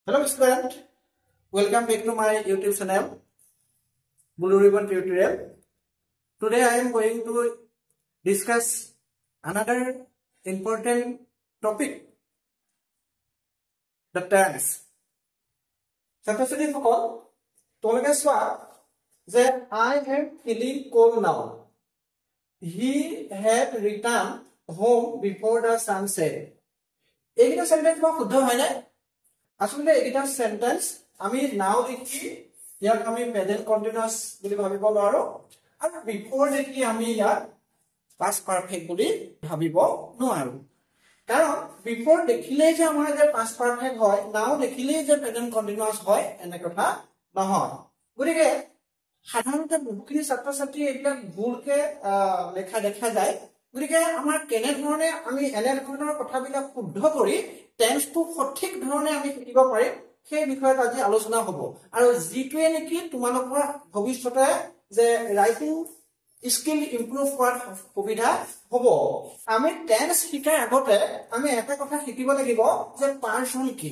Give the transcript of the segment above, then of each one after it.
Hello student, welcome back to my YouTube channel Blue Ribbon Tutorial. Today I am going to discuss another important topic, the tense. Suppose that I am feeling cold now. He had returned home before the sunset. This sentence is আসলে এটা sentence আমি নাও দেখি ইয়াক আমি present continuous বুলি ভাবিব নোৱাৰো আৰু বিফোৰ দেখি আমি ইয়াক পাস্ট পাৰফেক্ট বুলি ভাবিব নোৱাৰো কাৰণ বিফোৰ দেখিলে যে আমাৰ যে পাস্ট পাৰফেক্ট হয় নাও দেখিলে যে প্ৰেজেন্ট কন্টিনিউয়াস হয় এনে কথা নহয় গতিকে সাধাৰণতে বহুখিনি ছাত্ৰ ছাত্ৰী এইবিলাক ভুলকে লেখা দেখা যায় গতিকে আমাৰ কেনে ধৰণে আমি এনে ধৰণৰ কথাবিলাক শুদ্ধ কৰি টেন্স টু সঠিক ধৰণে আমি শিকিব পাৰিম সেই বিষয়ত আজি আলোচনা হ'ব আৰু জিটোৱে নেকি তোমালোকৰ ভৱিষ্যতে যে ৰাইটিং স্কিল ইমপ্ৰুভ কৰাৰ সুবিধা হ'ব আমি টেন্স শিকাৰ আগতে আমি এটা কথা শিকিব লাগিব যে পাৰ্সন কি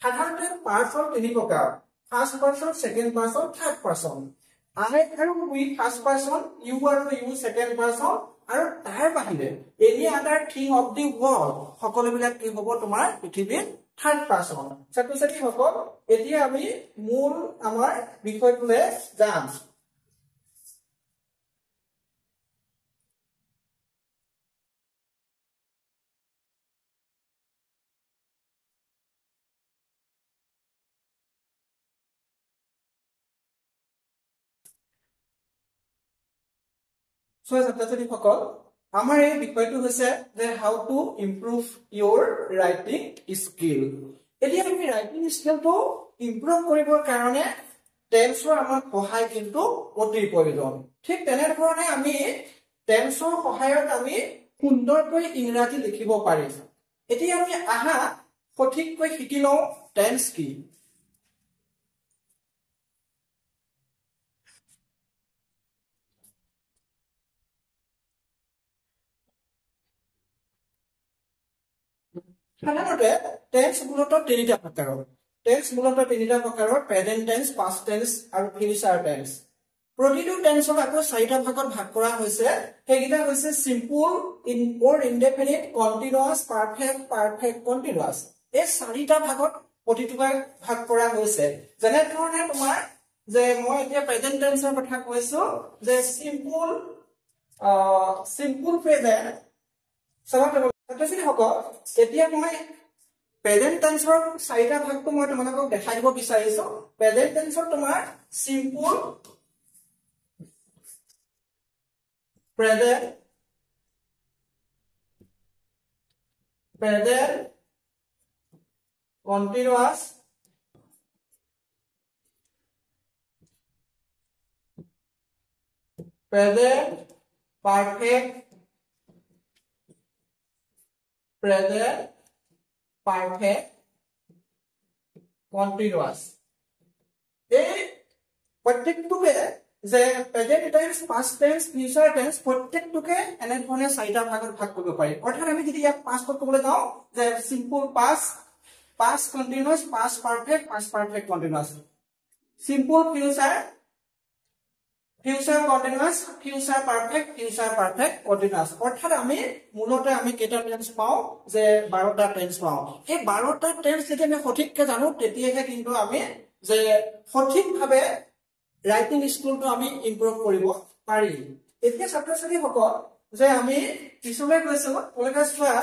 সাধাৰণতে পাৰ্সন তিনি প্ৰকাৰ first person second person third person I আৰু we first person you আৰু you second person আৰু তাৰ বাহিৰে any other thing of the world সকলোবিলাক কি হ'ব তোমাৰ পৃথিৱীৰ থাৰ্ড পাৰ্সন ছাত্ৰ-ছাত্ৰী সকল এতিয়া আমি মূল আমাৰ বিষয়টোলৈ যাম So ছাত্ৰ-ছাত্ৰী সকল আমাৰ এই বিষয়টো হৈছে যে how to improve your writing skill এতিয়া আমি writing skillটো improve কৰিবৰ কাৰণে টেন্সৰ আমাৰ সহায় কিন্তু অতি প্ৰয়োজন ঠিক তেনে ধৰণে আমি টেন্সৰ সহায়ত আমি সুন্দৰকৈ ইংৰাজী লিখিব পাৰিম এতিয়া আমি আহা সঠিককৈ শিকি লওঁ টেন্স কি সাধাৰণতে টেন্স মূলতঃ তিনিটা প্ৰকাৰৰ প্ৰেজেন্ট টেন্স পাষ্ট টেন্স আৰু ফিউচাৰ টেন্স প্ৰতিটো টেন্সক আকৌ চাৰিটা ভাগত ভাগ কৰা হৈছে সেইকেইটা হৈছে simple or indefinite continuous perfect continuous এই চাৰিটা ভাগত প্ৰতিটো ভাগ কৰা হৈছে যেনে ধৰণে তোমাৰ যে মই এতিয়া প্ৰেজেন্ট টেন্সৰ কথা কৈছো যে সিম্পল প্ৰেজেন্ট ছাত্ৰ-ছাত্ৰী সকল এতিয়া মই প্ৰেজেন্ট টেন্সৰ চাৰিটা ভাগটো মই তোমালোকক দেখাই দিব বিচাৰিছো প্ৰেজেন্ট টেন্সৰ তোমাৰ simple present continuous present perfect present perfect continuous এই প্ৰত্যেকটোকে যে present tense past tense future tense প্ৰত্যেকটোকে এনে ধৰণে চাৰিটা ভাগত ভাগ কৰিব পাৰি অৰ্থাৎ আমি যদি ইয়াক পাষ্টত ক'বলৈ যাওঁ যে simple past continuous past perfect continuous simple future continuous future perfect continuous অৰ্থাৎ আমি মূলতে আমি কেইটা টেন্স পাওঁ যে 12টা টেন্স পাওঁ এই 12টা টেন্স যেতিয়া আমি সঠিককৈ জানো তেতিয়াহে কিন্তু আমি যে সঠিকভাৱে ৰাইটিং স্কিলটো আমি ইমপ্ৰুভ কৰিব পাৰিম এতিয়া ছাত্ৰ-ছাত্ৰী সকল যে আমি পিছলৈ গৈছো তেওঁলোকে চোৱা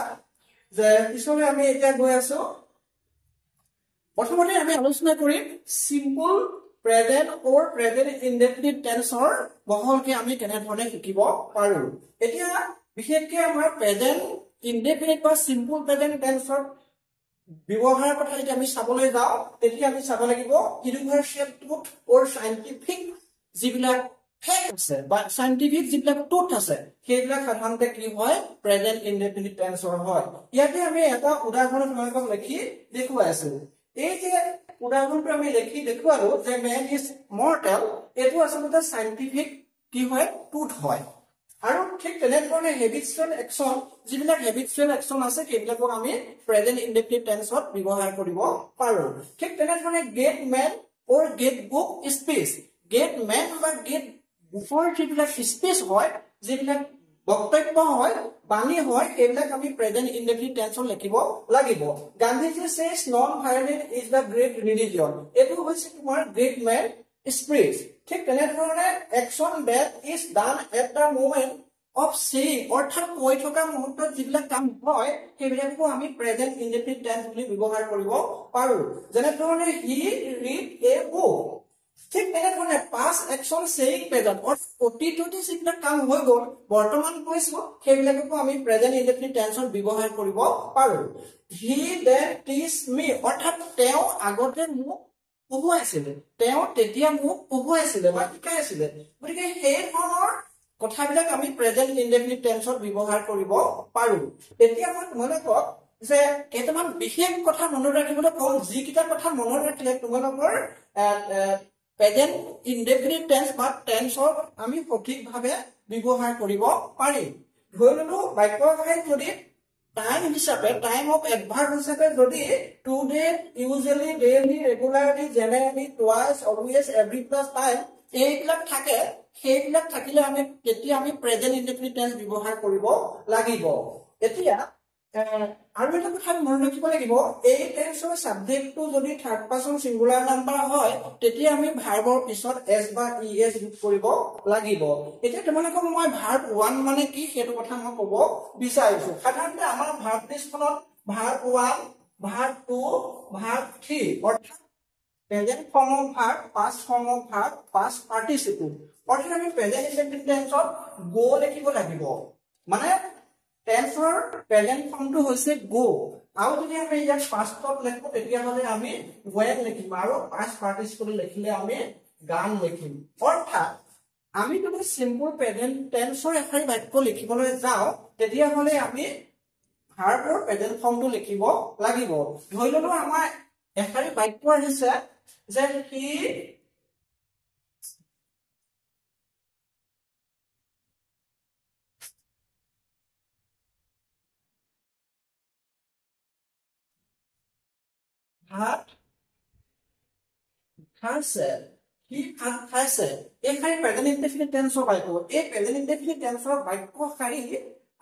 যে পিছলৈ আমি এতিয়া গৈ আছো প্ৰথমতে আমি আলোচনা কৰিম simple present or present indefinite টেন্সৰ বহলকে আমি কেনে ধৰণে শিকিব পাৰো এতিয়া বিশেষকৈ আমাৰ প্ৰেজেন্ট ইনডেফিনিট বা সিম্পল প্ৰেজেন্ট টেন্সৰ ব্যৱহাৰৰ কথা যদি আমি চাবলৈ যাওঁ তেতিয়া আমি চাব লাগিব ইউনিভাৰ্চেল ট্ৰুথ or সাইন্টিফিক যিবিলাক ফেক্ট আছে বা সাইন্টিফিক যিবিলাক ট্ৰুথ আছে সেইবিলাক সাধাৰণতে কি হয় প্ৰেজেন্ট ইনডেফিনিট টেন্সৰ হয় ইয়াতে আমি এটা উদাহৰণ তোমালোকক লিখি দেখুৱাই আছো এই যে উদাহৰণটো আমি লিখি দেখুৱালো যে man is mortal এটো আচলতে সাইন্টিফিক কি হয় ট্ৰুথ হয় আৰু ঠিক তেনেধৰণে হেবিচুৱেল একচন যিবিলাক হেবিচুৱেল একচন আছে সেইবিলাকক আমি প্ৰেজেন্ট ইনডেফিনিট টেন্সত ব্যৱহাৰ কৰিব পাৰো ঠিক তেনেধৰণে great men or great book speech great men বা গেট বুকৰ যিবিলাক স্পীচ হয় যিবিলাক বক্তব্য হয় বাণী হয় সেইবিলাক আমি প্ৰেজেন্ট ইনডেফিনিট টেন্সত লিখিব লাগিব Gandhiji says non violence is the great religion এটো হৈছে তোমাৰ গ্ৰেট মেন স্পীচ ঠিক তেনেধৰণে action that is done at the moment of saying অৰ্থাৎ কৈ থকা মুহূৰ্তত যিবিলাক কাম হয় সেইবিলাকো আমি প্ৰেজেন্ট ইনডেফিনিট টেন্স বুলি ব্যৱহাৰ কৰিব পাৰো যেনে ধৰণে হি ৰিড এ বুক ঠিক তেনেধৰণে পাষ্ট একচন সেইং প্ৰেজেন্ট অতীততে যিবিলাক কাম হৈ গ'ল বৰ্তমান কৈছো সেইবিলাকো আমি প্ৰেজেন্ট ইনডেফিনিট টেন্সত ব্যৱহাৰ কৰিব পাৰো হি দেন টিচ মি অৰ্থাৎ তেওঁ আগতে মোক পঢ়ুৱাইছিলে তেওঁ তেতিয়া মোক পঢ়ুৱাইছিলে বা শিকাইছিলে গতিকে সেই ধৰণৰ কথাবিলাক আমি প্ৰেজেন্ট ইনডেফিনিট টেন্সত ব্যৱহাৰ কৰিব পাৰো এতিয়া মই তোমালোকক যে কেইটামান বিশেষ কথা মনত ৰাখিবলৈ কম যিকেইটা কথা মনত ৰাখিলে তোমালোকৰ প্ৰেজেন্ট ইনডেফিনিট টেন্স বা টেন্সৰ আমি সঠিকভাৱে ব্যৱহাৰ কৰিব পাৰিম ধৰি ললো বাক্য এটাত যদি টাইম হিচাপে টাইম অফ এডভাৰ্ব হিচাপে যদি today usually daily regularly generally twice always every plus time এইবিলাক থাকে সেইবিলাক থাকিলে আমি তেতিয়া আমি প্ৰেজেন্ট ইনডেফিনিট টেন্স ব্যৱহাৰ কৰিব লাগিব এতিয়া আৰু এটা কথা মনত ৰাখিব লাগিব এই টেন্সৰ সাবজেক্টটো যদি থাৰ্ড পাৰসন সিঙ্গুলাৰ নাম্বাৰ হয় তেতিয়া আমি ভাৰ্বৰ পিছত এস বা ইএস যোগ কৰিব লাগিব এতিয়া তোমালোকক মই ভাৰ্ব 1 মানে কি সেইটো কথা মই ক'ব বিচাৰিছো সাধাৰণতে আমাৰ ভাৰ্ব লিষ্টখনত ভাৰ্ব 1 ভাৰ্ব 2 ভাৰ্ব 3 অৰ্থাৎ present form of verb past form of verb past participle অৰ্থাৎ আমি প্ৰেজেন্ট ইনডেফিনিট টেন্সত গো লিখিব লাগিব মানে টেন্সৰ প্ৰেজেন্ট ফৰ্মটো হৈছে গো আৰু যদি আমি ইয়াত পাষ্টত লিখো তেতিয়া হলে আমি ওয়েন লিখিম আৰু পাষ্ট পাৰ্টিসিপল লিখিলে আমি গান লিখিম অৰ্থাৎ আমি যদি সিম্পল প্ৰেজেন্ট টেন্সৰ এখাৰি বাক্য লিখিবলৈ যাওঁ তেতিয়া হলে আমি ভাৰ্বৰ প্ৰেজেন্ট ফৰ্মটো লিখিব লাগিব ধৰি ললো আমাৰ এখাৰি বাক্য আহিছে যে হি ভাত খাইছে হি ভাত খাইছে এই খালি প্ৰেজেন্ট ইনডেফিনিট টেন্সৰ বাক্য এই প্ৰেজেন্ট ইনডেফিনিট টেন্সৰ বাক্য খালি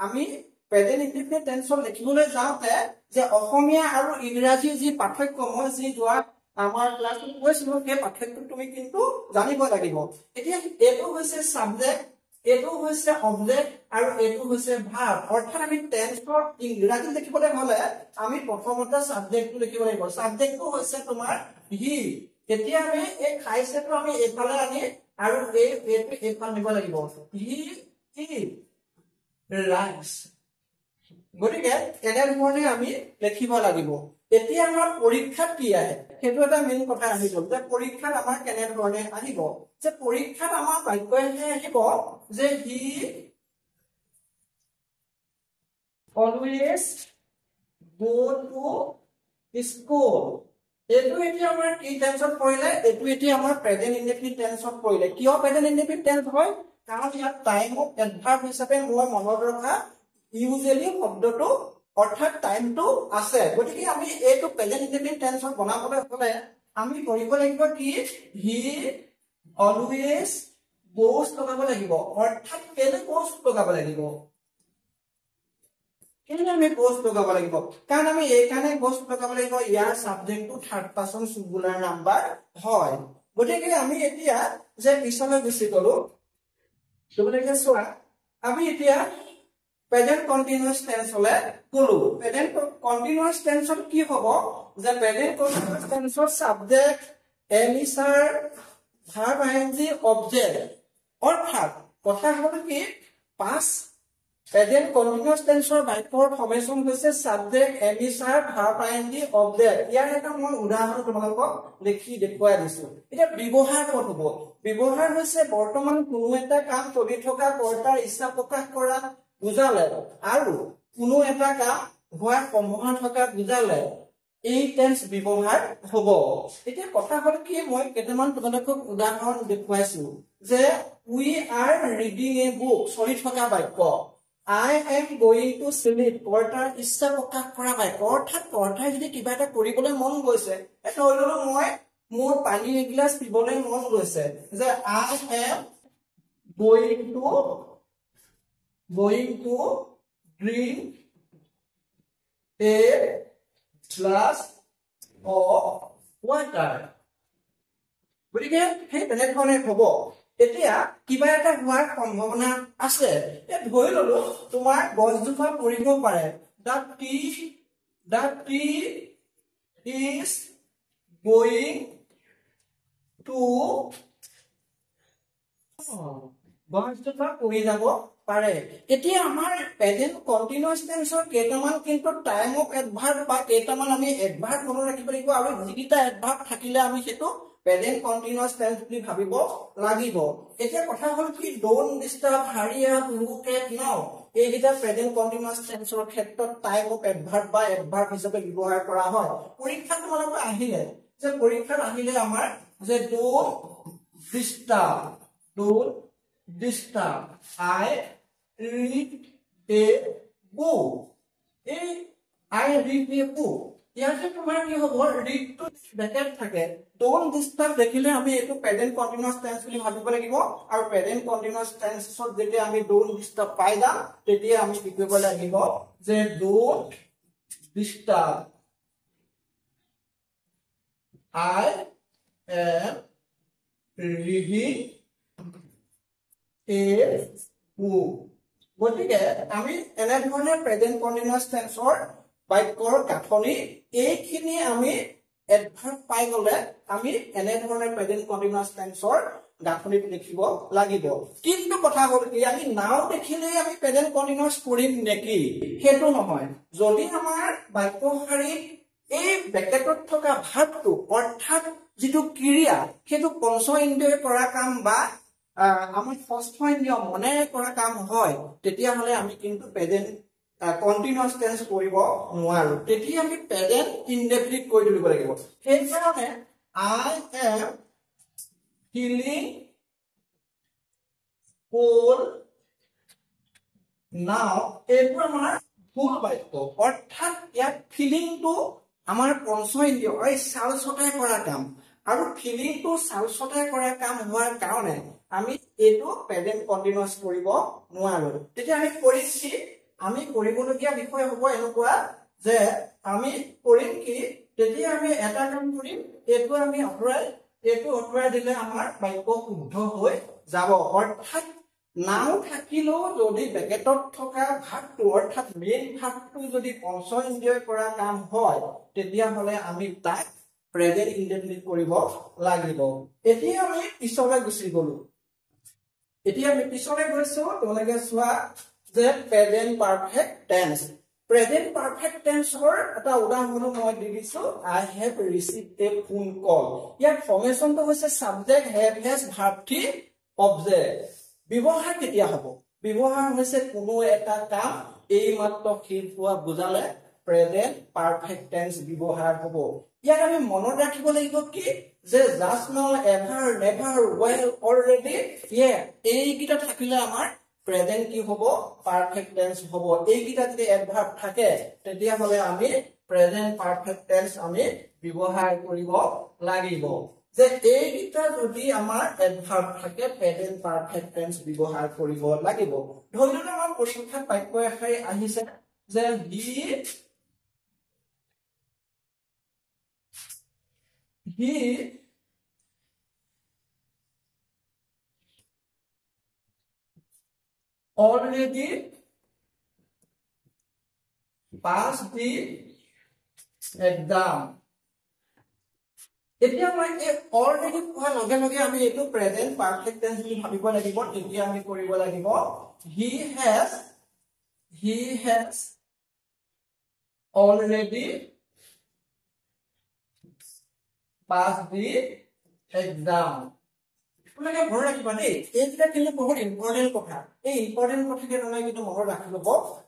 আমি প্ৰেজেন্ট ইনডেফিনিট টেন্সৰ লিখিবলৈ যাওঁতে যে অসমীয়া আৰু ইংৰাজী যি পাৰ্থক্য মই যি যোৱা আমাৰ ক্লাছত কৈছিলো সেই পাৰ্থক্যটো তুমি কিন্তু জানিব লাগিব এতিয়া এইটো হৈছে সাবজেক্ট এইটো হৈছে অবজেক্ট আৰু এইটো হৈছে ভাৰ্ব অৰ্থাৎ আমি টেন্সৰ ইংৰাজী লিখিবলৈ হলে আমি প্ৰথমতে সাবজেক্টটো লিখিব লাগিব সাবজেক্টটো হৈছে তোমাৰ হি এতিয়া আমি এই খাইছেটো আমি এফালে আনি আৰু এইটো এফালে নিব লাগিব হি ইট ৰাইটস গতিকে এনেধৰণে আমি লিখিব লাগিব এতিয়া আমাৰ পৰীক্ষাত কি আহে সেইটো এটা মেইন কথা আহিব যে পৰীক্ষাত আমাৰ কেনেধৰণে আহিব যে পৰীক্ষাত আমাৰ বাক্য আহিব যে হি অলৱেজ গো টু স্কুল এইটো এতিয়া আমাৰ কি টেন্সত পৰিলে এইটো এতিয়া আমাৰ প্ৰেজেন্ট ইনডেফিনিট টেন্সত পৰিলে কিয় প্ৰেজেন্ট ইনডেফিনিট টেন্স হয় কাৰণ ইয়াত টাইম অফ এডভাৰ্ব হিচাপে মই মনত ৰখা ইউজুৱেলি শব্দটো অৰ্থাৎ টাইমটো আছে গতিকে আমি এইটো প্ৰেজেন্ট ইনডেফিনিট টেন্সত বনাবলৈ হলে আমি কৰিব লাগিব কি হি অলৱেজ গোজ লগাব লাগিব অৰ্থাৎ কেলে গোজ লগাব লাগিব কেলে আমি গোজ লগাব লাগিব কাৰণ আমি এই কাৰণে গোজ লগাব লাগিব ইয়াৰ সাবজেক্টটো থাৰ্ড পাৰসন সিঙ্গুলাৰ নাম্বাৰ হয় গতিকে আমি এতিয়া যে পিছলৈ গুচি গলো তোমালোকে চোৱা আমি এতিয়া প্ৰেজেন্ট কন্টিনিউয়াস টেন্স হলে গলো প্ৰেজেন্ট কন্টিনিউয়াস টেন্সত কি হ'ব যে প্ৰেজেন্ট কন্টিনিউয়াস টেন্সৰ subject am is are verb ING object অৰ্থাৎ কথা হ'ল কি পাষ্ট প্ৰেজেন্ট কন্টিনিউয়াস টেন্সৰ বাক্যৰ ফৰ্মেশন হৈছে subject am is are verb ING object ইয়াৰ এটা মই উদাহৰণ তোমালোকক লিখি দেখুৱাই দিছো এটা ব্যৱহাৰ ক'ত হ'ব ব্যৱহাৰ হৈছে বৰ্তমান কোনো এটা কাম চলি থকা কৰ্তাৰ ইচ্ছা প্ৰকাশ কৰা বুজালে আৰু কোনো এটা কাম হোৱাৰ সম্ভাৱনা থকা বুজালে এই টেন্স ব্যৱহাৰ হ'ব এতিয়া কথা হ'ল কি মই কেইটামান তোমালোকক উদাহৰণ দেখুৱাইছো যে we are reading a book চলি থকা বাক্য I am going to sleep কৰ্তাৰ ইচ্ছা প্ৰকাশ কৰা বাক্য অৰ্থাৎ কৰ্তাই যদি কিবা এটা কৰিবলৈ মন গৈছে এটা হলো মই মোৰ পানী এগিলাস পিবলৈ মন গৈছে যে I am going to drink a glass of water গতিকে সেই তেনেধৰণে হ'ব এতিয়া কিবা এটা হোৱাৰ সম্ভাৱনা আছে ধৰি ললো তোমাৰ গছজোপা পৰিব পাৰে the tree is going to গছজোপা পৰি যাব পাৰে এতিয়া আমাৰ প্ৰেজেন্ট কন্টিনিউয়াস টেন্সৰ কেইটামান কিন্তু টাইম অফ এডভাৰ্ব বা কেইটামান আমি এডভাৰ্ব মনত ৰাখিব লাগিব আৰু যিকিটা এডভাৰ্ব থাকিলে আমি সেটো প্ৰেজেন্ট কন্টিনিউয়াস টেন্স বুলি ভাবিব লাগিব এতিয়া কথা হল কি ডোন্ট ডিস্টার্ব হাৰি আপ লুক এট নাও এইকিটা প্ৰেজেন্ট কন্টিনিউয়াস টেন্সৰ ক্ষেত্ৰত টাইম অফ এডভাৰ্ব বা এডভাৰ্ব হিচাপে ব্যৱহাৰ কৰা হয় পৰীক্ষাত তোমালোকে আহিলে যে পৰীক্ষাত আহিলে আমাৰ যে don't disturb I read a book I read a book ইয়াতে তোমাৰ কি হ'ব read to ব্ৰেকেট থাকে don't disturb দেখিলে আমি এটো প্ৰেজেন্ট কন্টিনিউয়াস টেন্স বুলি ভাবিব লাগিব আৰু প্ৰেজেন্ট কন্টিনিউয়াস টেন্সত যেতিয়া আমি don't disturb পাই যাম তেতিয়া আমি কি কৰিব লাগিব যে don't disturb I am reading a book গতিকে আমি এনে ধৰণৰ প্ৰেজেন্ট কন্টিনিউয়াস টেন্সৰ বাক্যৰ গাঁথনি এইখিনি আমি এডভাৰ্ব পাই গলে আমি এনে ধৰণৰ প্ৰেজেন্ট কন্টিনিউয়াস টেন্সৰ গাঁথনি লিখিব লাগিব কিন্তু কথা হ'ল কি আমি নাও দেখিলে আমি প্ৰেজেন্ট কন্টিনিউয়াস কৰিম নেকি হেতু নহয় যদি আমাৰ বাক্য শাৰীত এই ব্ৰেকেটত থকা ভাৱটো অৰ্থাৎ যেটো ক্ৰিয়া হেতু পঞ্চ ইন্দ্ৰিয়ে কৰা কাম বা আমাৰ ফাৰ্স্ট নিয়ম মনে কৰা কাম হয় তেতিয়া হলে আমি কিন্তু প্ৰেজেন্ট কন্টিনিউয়াস টেন্স কৰিব নোৱাৰো তেতিয়া আমি প্ৰেজেন্ট ইনডেফিনিট কৰি দিব লাগিব সেই কাৰণে I am feeling cold now এইটো আমাৰ ফুল বাক্য অৰ্থাৎ ইয়াত ফিলিংটো আমাৰ পঞ্চ ইন্দ্ৰিয় এই সালসতাই কৰা কাম আৰু ফিলিংটো সালসতাই কৰা কাম হোৱাৰ কাৰণে আমি এটো প্ৰেজেন্ট কন্টিনিউয়াস কৰিব নোৱাৰো তেতিয়া আমি কৰিছি আমি কৰিবলগীয়া বিষয় হ'ব এনেকুৱা যে আমি কৰিম কি তেতিয়া আমি এটা কাম কৰিম এটো আমি অটৰাই দিলে আমাৰ বাক্য শুদ্ধ হৈ যাব অৰ্থাৎ নাও থাকিলো যদি ব্ৰেকেটত থকা ভাগটো অৰ্থাৎ মেইন ভাগটো যদি পঞ্চ ইন্দ্ৰিয় কৰা কাম হয় তেতিয়া হলে আমি তাক প্ৰেজেন্ট ইনডেফিনিট কৰিব লাগিব এতিয়া আমি পিছলৈ গুছি গলো এতিয়া আমি পিছলৈ গৈছো তোমালোকে চোৱা যে present perfect tense present perfect টেন্সৰ এটা উদাহৰণ মই দি দিছো I have received a phone call ইয়াৰ ফৰ্মেশনটো হৈছে subject have has verb 3 object ব্যৱহাৰ কেতিয়া হ'ব ব্যৱহাৰ হৈছে কোনো এটা কাম এই মাত্ৰ শেষ হোৱা বুজালে প্ৰেজেন্ট পাৰফেক্ট টেন্স ব্যৱহাৰ হ'ব ইয়াক আমি মনত ৰাখিব লাগিব কি যে just now ever never well already এই কিটা থাকিলে আমাৰ প্ৰেজেন্ট কি হ'ব পাৰফেক্ট টেন্স হ'ব এই কিটা যদি এডভাৰ্ব থাকে তেতিয়া হলে আমি প্ৰেজেন্ট পাৰফেক্ট টেন্স আমি ব্যৱহাৰ কৰিব লাগিব যে এই কিটা যদি আমাৰ এডভাৰ্ব থাকে প্ৰেজেন্ট পাৰফেক্ট টেন্স ব্যৱহাৰ কৰিব লাগিব ধৰি লওক আমাৰ পৰীক্ষাত বাক্য এষাৰি আহিছে যে he already passed the exam এতিয়া মই এই অলৰেডি কোৱাৰ লগে লগে আমি এটো প্ৰেজেন্ট পাৰফেক্ট টেন্স বুলি ভাবিব লাগিব তেতিয়া আমি কৰিব লাগিব he has already passed the exam তোমাকে মনত ৰাখিবা দেই এইটা কিন্তু বহুত ইম্পৰ্টেন্ট কথা এই ইম্পৰ্টেন্ট কথাকে তোমাক কিন্তু মনত ৰাখিব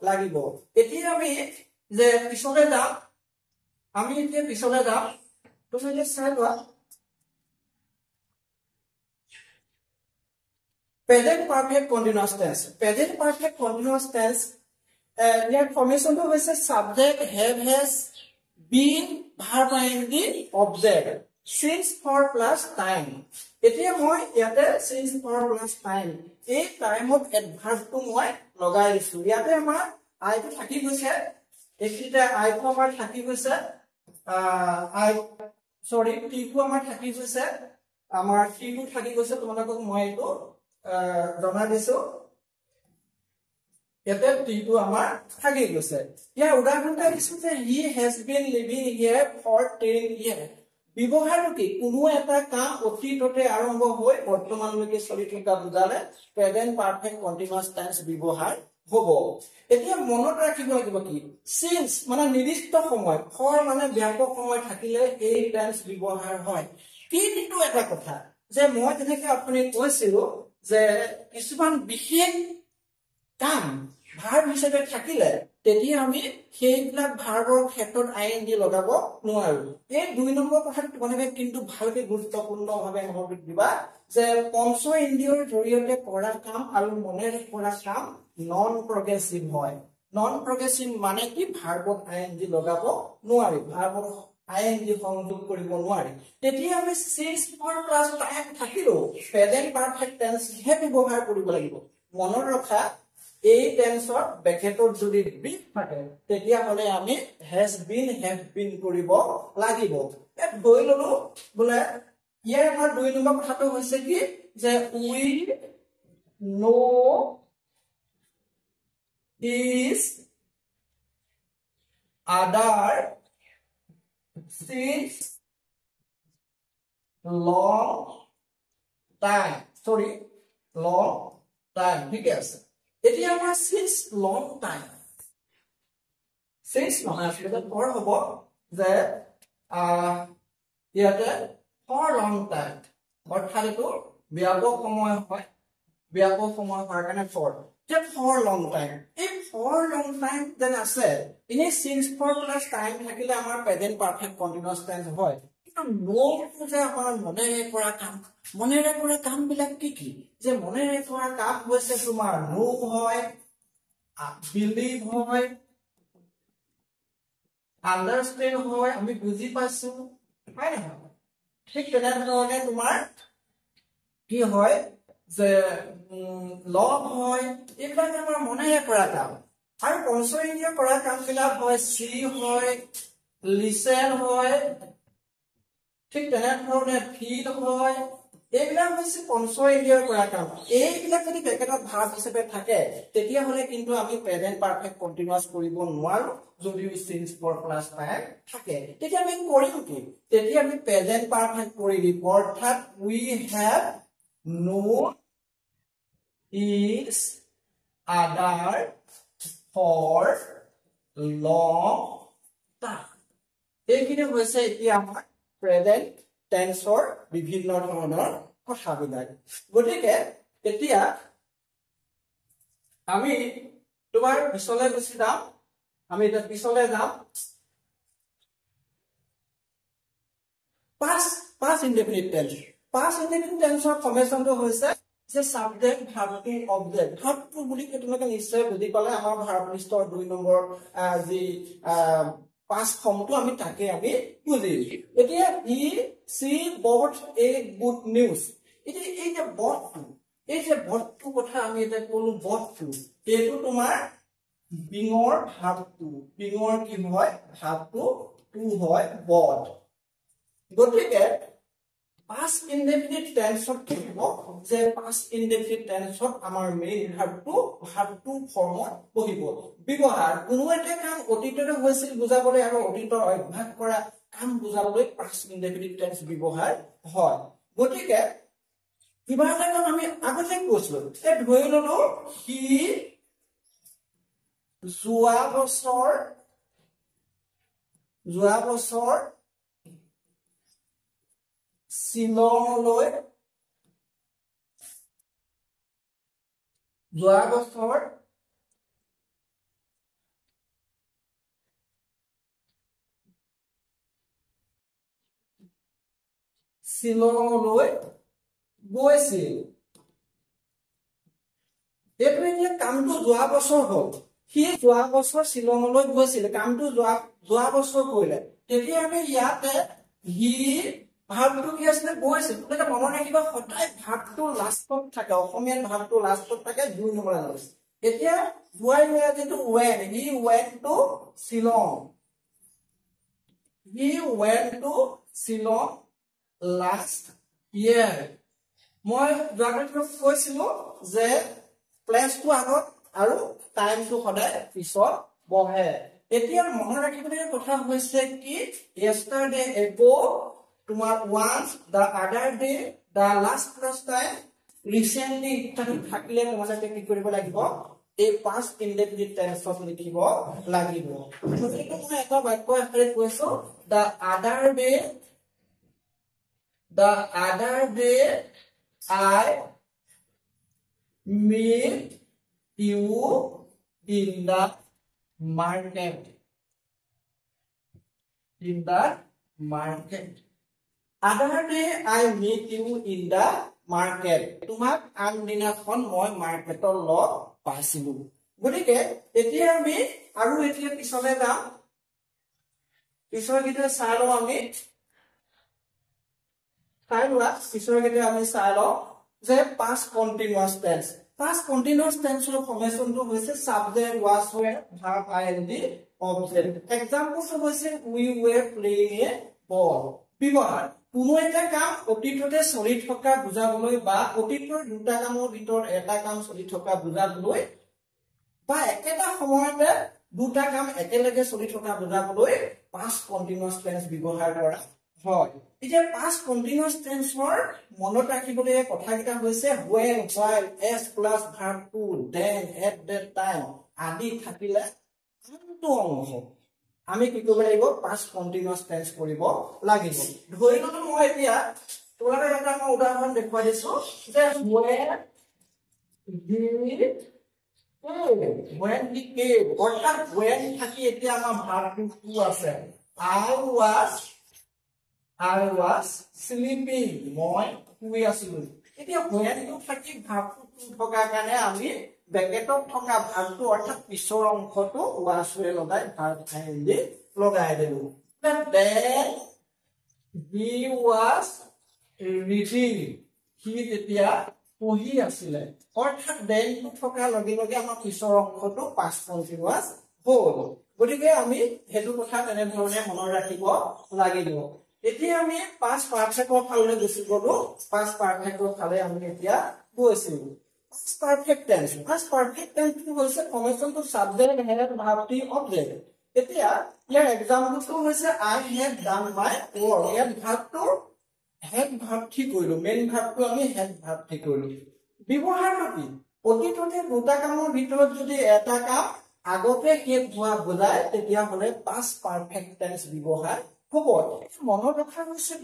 লাগিব এতিয়া আমি যে পিছলৈ যাম আমি এতিয়া পিছলৈ যাম তুমি যে চাই লোৱা present perfect continuous tense. Present perfect continuous tense ইয়াৰ ফৰ্মেশনটো হৈছে subject have has been verb ing object since for plus time. এতিয়া মই ইয়াতে since for plus time এই টাইমত adverb টো মই লগাই দিছো ইয়াতে আমাৰ I টো থাকি গৈছে এখিটা I টো আমাৰ থাকি গৈছে T টো আমাৰ থাকি গৈছে আমাৰ T টো থাকি গৈছে তোমালোকক মই এইটো জনা দিছো ইয়াতে T টো আমাৰ থাকি গৈছে ইয়াৰ উদাহৰণটা দিছো যে he has been living here for 10 years ব্যৱহাৰটো কি কোনো এটা কাম অতীততে আৰম্ভ হৈ বৰ্তমানলৈকে চলি থকা বুজালে প্ৰেজেন্ট পাৰফেক্ট কন্টিনিউয়াস টেন্স ব্যৱহাৰ হ'ব এতিয়া মনত ৰাখিব লাগিব কি since মানে নিৰ্দিষ্ট সময় for মানে ব্যাপক সময় থাকিলে এই টেন্স ব্যৱহাৰ হয় কিন্তু এটা কথা যে মই যেনেকৈ আপুনি কৈছিল যে কিছুমান বিশেষ কাম ভাৰ্ব হিচাপে থাকিলে তেতিয়া আমি সেইবিলাক ভাৰ্বৰ ক্ষেত্ৰত ing লগাব নোৱাৰো এই দুই নম্বৰ কথাটো তোমালোকে কিন্তু ভালকে গুৰুত্বপূৰ্ণভাৱে মনত দিবা যে পঞ্চ ইন্দ্ৰিয়ৰ জৰিয়তে কৰা কাম আৰু মনেৰে কৰা কাম নন প্ৰগ্ৰেছিভ হয় নন প্ৰগ্ৰেছিভ মানে কি ভাৰ্বত ing লগাব নোৱাৰি ভাৰ্বৰ ing সংযোগ কৰিব নোৱাৰি তেতিয়া আমি since for plus time থাকিলো প্ৰেজেন্ট পাৰফেক্ট টেন্স হে ব্যৱহাৰ কৰিব লাগিব মনত ৰখা এই টেন্সৰ ব্ৰেকেটত যদি বি থাকে তেতিয়া হলে আমি has been have been কৰিব লাগিব এ ধৰি ললো বলে ইয়াৰ আমাৰ দুই নম্বৰ কথাটো হৈছে কি যে we know is other since long time ঠিক আছে এতিয়া আমাৰ since long time since নহয় আসলে পৰ হ'ব যে ইয়াতে for long time অৰ্থাৎ এটো ব্যাপক সময় হয় ব্যাপক সময় হোৱাৰ কাৰণে for long time এই for long time যেন আছে ইনে since for plus time থাকিলে আমাৰ প্ৰেজেন্ট পাৰফেক্ট কন্টিনিউয়াস টেন্স হয় কিন্তু নোটো যে আমাৰ মনেৰে কৰা কাম বিলাক কি যে মনেৰে কৰা কাম হৈছে তোমাৰ নো হয় বিলিভ হয় আন্ডাৰষ্টেণ্ড হয় আমি বুজি পাইছো হয় না ঠিক তেনেধৰণে তোমাৰ কি হয় যে লভ হয় এইবিলাক আমাৰ মনেৰে কৰা কাম আৰু পঞ্চ ইন্দ্ৰিয় কৰা কাম বিলাক হয় সি হয় লিসেন হয় ঠিক তেনেধৰণে ফিল হয় এইবিলাক হৈছে পঞ্চ ইন্দ্ৰিয়ৰ কৰা কাম এইবিলাক যদি ব্ৰেকেটত ভাৰ্ব হিচাপে থাকে তেতিয়া হলে কিন্তু আমি প্ৰেজেন্ট পাৰফেক্ট কন্টিনিউয়াস কৰিব নোৱাৰো যদি since for plus time থাকে তেতিয়া আমি কৰিম কি তেতিয়া আমি প্ৰেজেন্ট পাৰফেক্ট কৰি দিম অৰ্থাৎ we have known is other for long time এইখিনি হৈছে এতিয়া আমাৰ প্ৰেজেন্ট টেন্সৰ বিভিন্ন ধৰণৰ কথাবিলাক গতিকে এতিয়া আমি তোমাৰ পিছলৈ গুচি যাম আমি এটা পিছলৈ যাম past indefinite tense ৰ ফৰ্মেশনটো হৈছে যে সাবজেক্ট ভাৰ্বটো অবজেক্ট ভাৰ্বটো বুলি তোমালোকে নিশ্চয় বুজি পালে আমাৰ ভাৰ্ব লিষ্টৰ 2 নম্বৰ যি past ফৰ্মটো আমি তাকে আমি বুজি এতিয়া he she bought a good news এতিয়া এই যে বটটো কথা আমি এটা কলো বটটো এইটো তোমাৰ বিঙৰ ভাৰ্বটো বিঙৰ কি হয় ভাৰ্বটো টু হয় বট গতিকে past indefinite tense কি হ'ব যে past indefinite tense আমাৰ মেইন ভাৰ্বটো ফৰ্মত বহিব ব্যৱহাৰ কোনো এটা কাম অতীততে হৈছিল বুজাবলৈ আৰু অতীতৰ অভ্যাস কৰা কাম বুজাবলৈ past indefinite tense ব্যৱহাৰ হয় গতিকে কিবা এটা কাম আমি আগতে কৈছিলো এই ধৰি ললো সি যোৱা বছৰ শিলংলৈ যোৱা বছৰ শিলংলৈ গৈছিল এইটো এতিয়া কামটো যোৱা বছৰ হ'ল সি যোৱা বছৰ শ্বিলঙলৈ গৈছিল কামটো যোৱা বছৰ কৰিলে তেতিয়া আমি ইয়াতে হি ভাৱটো কি আছিলে গৈছিল তোমালোকে মনত ৰাখিবা সদায় ভাৱটো লাষ্টত থাকে অসমীয়া ভাৱটো লাষ্টত থাকে দুই নম্বৰ আছে এতিয়া গুৱাই হোৱা যেটো when he went to Shillong last year মই যোৱাটো কৈছিলো যে প্লেসটো আগত আৰু টাইমটো সদায় পিছত বহে এতিয়া মনত ৰাখিবলগীয়া কথা হৈছে কি yesterday ago তোমাৰ once the other day the last time recently ইত্যাদি থাকিলে তোমালোকে কি কৰিব লাগিব এই past indefinite tense of লিখিব লাগিব গতিকে মই এটা বাক্য এখাৰে কৈছো the other day I meet you in the market other day I meet you in the market তোমাক আন দিনাখন মই মাৰ্কেটৰ লগ পাইছিলো গতিকে এতিয়া আমি আৰু এতিয়া পিছলৈ যাম পিছৰ গিটা চাই লওঁ আমি চাই লওঁ যে past continuous tense ৰ ফৰ্মেশনটো হৈছে subject was were verb ing object example হৈছে we were playing a ball ব্যৱহাৰ কোনো এটা কাম অতীততে চলি থকা বুজাবলৈ বা অতীতৰ দুটা কামৰ ভিতৰত এটা কাম চলি থকা বুজাবলৈ বা একেটা সময়তে দুটা কাম একেলগে চলি থকা বুজাবলৈ past continuous tense ব্যৱহাৰ কৰা হয় এতিয়া past continuous tense ৰ মনত ৰাখিবলৈ কথাকিটা হৈছে when while as plus verb to then at that time আদি থাকিলে আনটো অংশ আমি কি কৰিব লাগিব past continuous tense কৰিব লাগিব ধৰি লওঁ মই এতিয়া তোমালোকে এটা মই উদাহৰণ দেখুৱাই দিছো যে when he came অৰ্থাৎ when থাকি এতিয়া আমাৰ ভাৰ্বটো কি আছে I was sleeping মই শুই আছিলো এতিয়া when টো থাকি ভাৰ্বটো থকা কাৰণে আমি ব্ৰেকেটত থকা ভাৰ্বটো অৰ্থাৎ পিছৰ অংশটো was were লগাই ভাৰ্ব ing লগাই দিলো then he was reading he তেতিয়া পঢ়ি আছিল অৰ্থাৎ then টো থকা লগে লগে আমাৰ পিছৰ অংশটো past continuous হ'ল গতিকে আমি হেতু কথা তেনে ধৰণে মনত ৰাখিব লাগিব এতিয়া আমি past perfect ৰ ফালে গুছি গলো past perfect ৰ ফালে আমি এতিয়া গৈছো past perfect tense হৈছে ফৰ্মেশনটো subject had verb to object এতিয়া ইয়াৰ এক্সাম্পলটো হৈছে I have done my work ইয়াত ভাৰ্বটো had verb ঠিক কৰিলো মেইন ভাৰ্বটো আমি had verb ঠিক কৰিলো ব্যৱহাৰটো কি অতীততে দুটা কামৰ ভিতৰত যদি এটা কাম আগতে শেষ হোৱা বুজায় তেতিয়া হলে past perfect tense ব্যৱহাৰ হ'ব মনত ৰখা হৈছে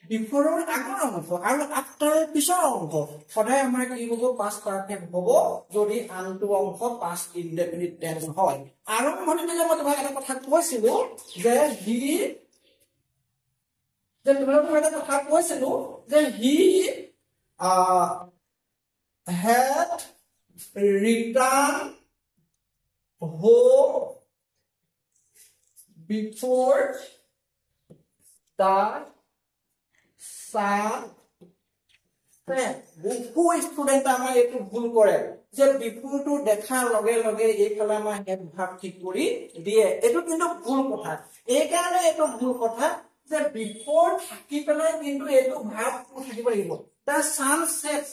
বিফৰৰ আগৰ অংশ আৰু আফটাৰ পিছৰ অংশ সদায় আমাৰ কি হ'ব past perfect হ'ব যদি আনটো অংশ past indefinite tense হয় আৰম্ভণিতে যে মই তোমাক এটা কথা কৈছিলো যে he had returned home before the sun set বহু ষ্টুডেন্ট আমাৰ এইটো ভুল কৰে যে before টো দেখাৰ লগে লগে এইফালে আমাৰ হেড ভাৰ্ব ঠিক কৰি দিয়ে এইটো কিন্তু ভুল কথা এই কাৰণে এইটো ভুল কথা যে before থাকি পেলাই কিন্তু এইটো ভাৰ্ব থাকিব লাগিব the sun sets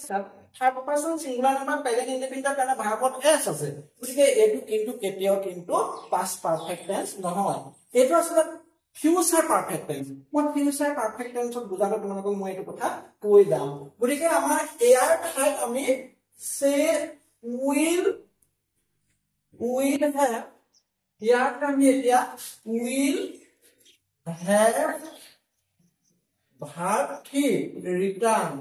third person singular number present indefinite কাৰণে ভাৰ্বত s আছে গতিকে এইটো কিন্তু কেতিয়াও কিন্তু past perfect tense নহয় এইটো আসলে future perfect tense মই future perfect tense বুজাব তোমালোকক মই এইটো কথা কৈ যাম গতিকে আমাৰ এয়াৰ ঠাইত আমি say will have ইয়াত আমি এতিয়া will have verb return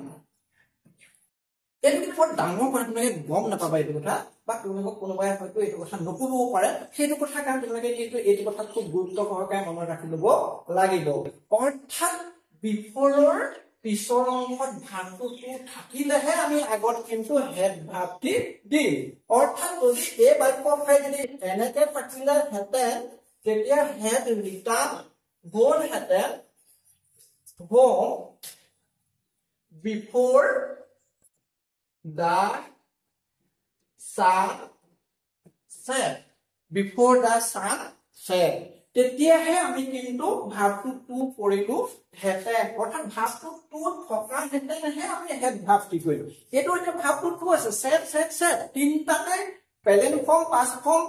এইটো ফৰ ডাঙৰ মানুহে গম নাপাবা এইটো কথা বা তোমালোকক কোনোবাই হয়তো এইটো কথা নকৰিব পাৰে সেইটো কথা কাৰণ তোমালোকে কিন্তু এইটো কথা খুব গুৰুত্ব সহকাৰে মনত ৰাখি ল'ব লাগিব অৰ্থাৎ বিফৰৰ পিছৰ অংশত ভাগটো থাকিলেহে আমি আগত কিন্তু হেড ভাগটি দিম অৰ্থাৎ যদি এই বাক্যখাই যদি এনেকে থাকিলে হেতেন তেতিয়া হেড ৰিটাৰ্ণ গ'ল হেতেন home before the sun set before the sun set তেতিয়াহে আমি কিন্তু ভাগটো টু কৰিলো হেতেন অৰ্থাৎ ভাগটো টু থকা হেতেনহে আমি হেড ভাগটি কৰিলো এইটো এটা ভাগটো টু আছে সেট সেট সেট তিনটাতে present form past form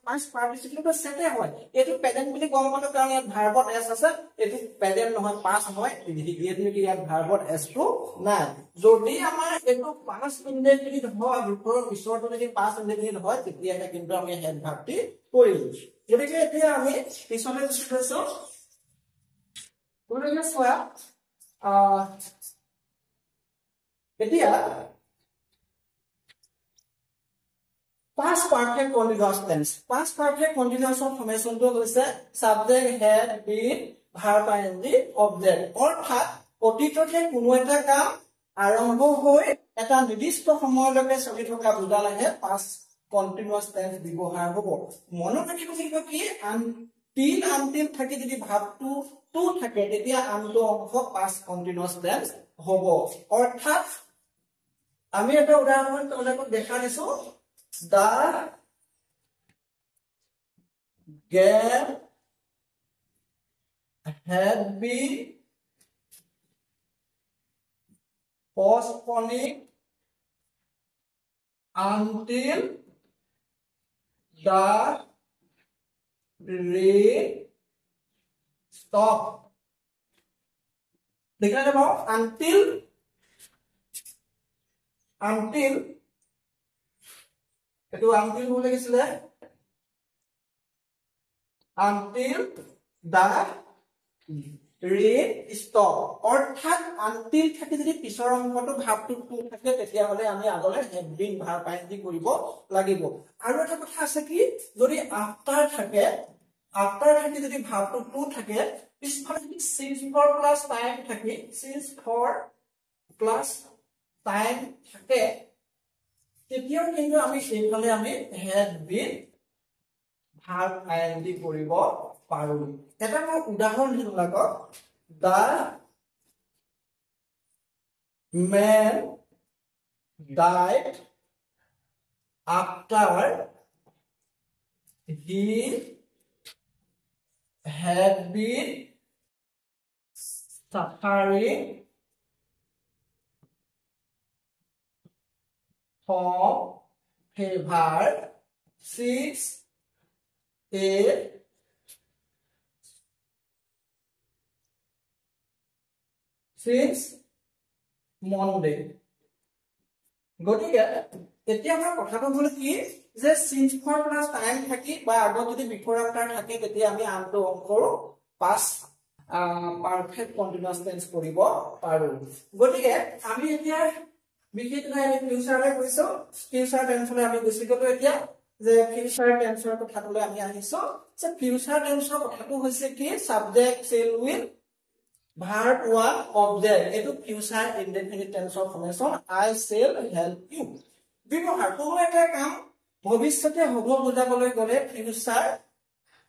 past participle সেটে হয় এইটো প্ৰেজেন্ট বুলি গম পালো কাৰণ ইয়াত ভাৰ্বত এস আছে এইটো প্ৰেজেন্ট নহয় পাষ্ট হয় ইমিডিয়েটলি ইয়াত ভাৰ্বত এস টো নাই যদি আমাৰ এইটো পাষ্ট ইনডেফিনিট হয় বিফোৰ পিছৰটো যদি পাষ্ট ইনডেফিনিট হয় তেতিয়াহে কিন্তু আমি হেড ভাগটি কৰিলো গতিকে এতিয়া আমি পিছলৈ গৈছো কোনটো চোৱা এতিয়া past perfect continuous tense past perfect continuous formation to hoise subject had been verb ing object অৰ্থাৎ অতীততে কোনো এটা কাম আৰম্ভ হৈ এটা নিৰ্দিষ্ট সময়লৈকে চলি থকা বুজালেহে past continuous tense ব্যৱহাৰ হ'ব মনত ৰাখিব কি until থাকি যদি ভাবটো টু থাকে তেতিয়া আমটো অংশ past continuous tense হ'ব অৰ্থাৎ আমি এটা উদাহৰণ তোমালোকক দেখা দিছো the game had been postponing until the rain stopped. देखा जाए until এটো until হলে গিছিলে until the rain stop অৰ্থাৎ until থাকি যদি পিছৰ অংশটো ভাবটো টু থাকে তেতিয়া হলে আমি আগলে have been ভাৰ পাইন্দি কৰিব লাগিব আৰু এটা কথা আছে কি যদি after থাকে যদি ভাবটো টু থাকে পিছফালে যদি since for plus time থাকে since for plus time থাকে তেতিয়াও কিন্তু আমি সেইফালে আমি had been ভাৰ পাইন্দি কৰিব পাৰো এটা মই উদাহৰণ দিম লাগক the man died after he had been suffering from fever 6 Monday গটিকে এতিয়া আমাৰ কথাটো হল কি যে since for plus time থাকি বা আগত যদি before after থাকে তেতিয়া আমি আমটো অংকৰ past perfect continuous tense কৰিব পাৰো গটিকে আমি এতিয়া বিশেষকৈ আমি ফিউচাৰলৈ গৈছো ফিউচাৰ টেন্সলৈ আমি গুছি গলো এতিয়া যে ফিউচাৰ টেন্সৰ কথালৈ আমি আহিছো যে ফিউচাৰ টেন্সৰ কথাটো হৈছে কি subject shall will verb one object এটো ফিউচাৰ ইনডেফিনিট টেন্সৰ formation I shall help you ব্যৱহাৰ কোনো এটা কাম ভৱিষ্যতে হ'ব বুজাবলৈ গলে ফিউচাৰ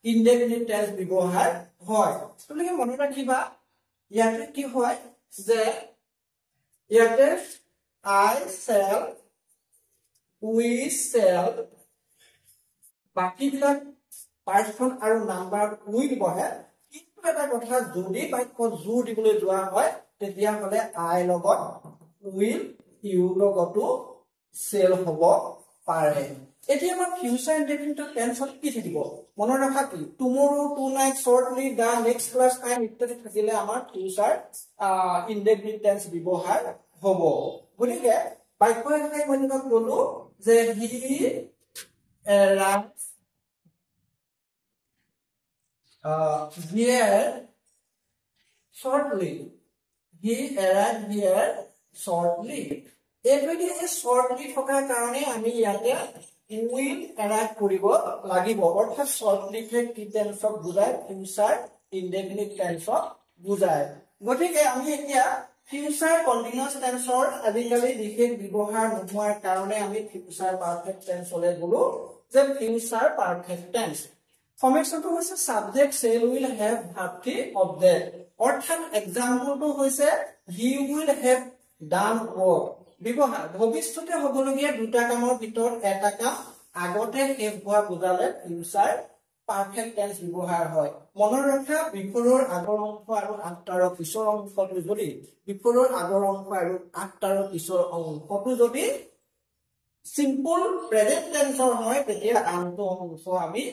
ইনডেফিনিট টেন্স ব্যৱহাৰ হয় তুমি মনত ৰাখিবা ইয়াতে কি হয় যে ইয়াতে I shall we shall বাকি বিলাক পাৰ্সন আৰু নাম্বাৰ উইল বহে কিন্তু এটা কথা যদি বাক্য জোৰ দিবলৈ যোৱা হয় তেতিয়া হলে I লগত উইল ইউ লগতো shall হ'ব পাৰে এতিয়া আমাৰ ফিউচাৰ ইনডেফিনিট টেন্সত কি থাকিব মনত ৰাখা কি টুমৰো tonight শৰ্টলি the next class time ইত্যাদি থাকিলে আমাৰ ফিউচাৰ ইনডেফিনিট টেন্স ব্যৱহাৰ হ'ব গতিকে বাক্য এটাই মই কলো যে হি arrived here shortly he arrived here shortly everyday shortly থকাৰ কাৰণে আমি ইয়াতে will arrive কৰিব লাগিব অৰ্থাৎ shortly কি টেন্সক বুজায় ফিউচাৰ ইনডেফিনিট টেন্সক বুজায় গতিকে আমি এতিয়া ফিউচাৰ কন্টিনিউয়াস টেন্সৰ আজিকালি বিশেষ ব্যৱহাৰ নোহোৱাৰ কাৰণে আমি ফিউচাৰ পাৰফেক্ট টেন্সলে গলো যে ফিউচাৰ পাৰফেক্ট টেন্স ফৰ্মেশনটো হৈছে subject shall will have verb 3 object অৰ্থাৎ এক্সাম্পলটো হৈছে he will have done work ব্যৱহাৰ ভৱিষ্যতে হ'বলগীয়া দুটা কামৰ ভিতৰত এটা কাম আগতে শেষ হোৱা বুজালে ফিউচাৰ পাৰফেক্ট টেন্স ব্যৱহাৰ হয় মনৰ ৰখা বিফোৰৰ আগৰ অংশ আৰু আফটাৰৰ পিছৰ অংশটো যদি বিফোৰৰ আগৰ অংশ আৰু আফটাৰৰ পিছৰ অংশটো যদি সিম্পল প্ৰেজেন্ট টেন্সৰ হয় তেতিয়া আনটো অংশ আমি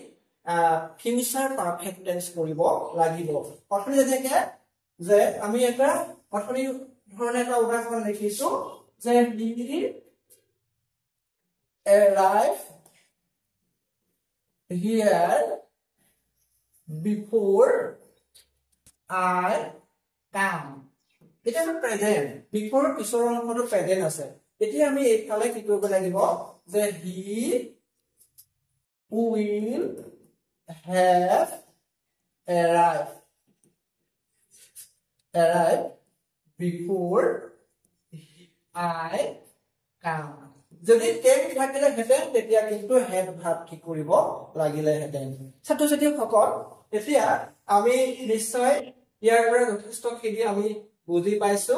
ফিউচাৰ পাৰফেক্ট টেন্স কৰিব লাগিব অথনি যেনেকৈ যে আমি এটা অথনি ধৰণে এটা উদাহৰণ লিখিছো যে he arrived here before I come. It is a present. Before pisor onkoto present ase. Etia ami ekhale ki koribo lagibo je he will have arrived before I come. যদি টেক থাকিলে হেতেন তেতিয়া কিন্তু হেড ভাব কি কৰিব লাগিলে হেতেন ছাত্ৰ ছাত্ৰীসকল এতিয়া আমি নিশ্চয় ইয়াৰ পৰা যথেষ্টখিনি আমি বুজি পাইছো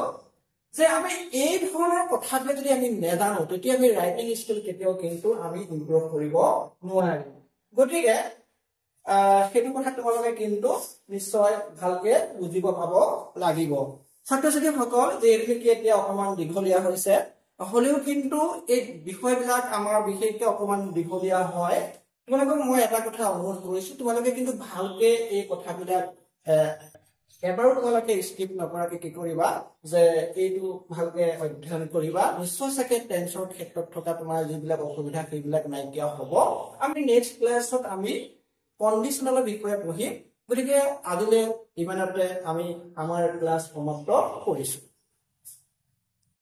যে আমি এই ধৰণৰ কথাটো যদি আমি নেজানো তেতিয়া আমি ৰাইটিং স্কিল কেতিয়াও কিন্তু আমি ইমপ্ৰুভ কৰিব নোৱাৰিম গতিকে সেইটো কথা তোমালোকে কিন্তু নিশ্চয় ভালকে বুজিব পাব লাগিব ছাত্ৰ ছাত্ৰীসকল যে এইটো কি এতিয়া অকমান দীঘলীয়া হৈছে হলেও কিন্তু এই বিষয়বিলাক আমাৰ বিশেষকৈ অকমান দীঘলীয়া হয় তোমালোকক মই এটা কথা অনুৰোধ কৰিছো তোমালোকে কিন্তু ভালকে এই কথাবিলাক এবাৰো তোমালোকে স্কিপ নকৰাকে কি কৰিবা যে এইটো ভালকে অধ্যয়ন কৰিবা নিশ্চয় চাগে টেন্সৰ ক্ষেত্ৰত থকা তোমাৰ যিবিলাক অসুবিধা সেইবিলাক নাইকিয়া হ'ব আমি নেক্সট ক্লাছত আমি কণ্ডিশনেলৰ বিষয়ে পঢ়িম গতিকে আজিলৈ ইমানতে আমি আমাৰ ক্লাছ সমাপ্ত কৰিছো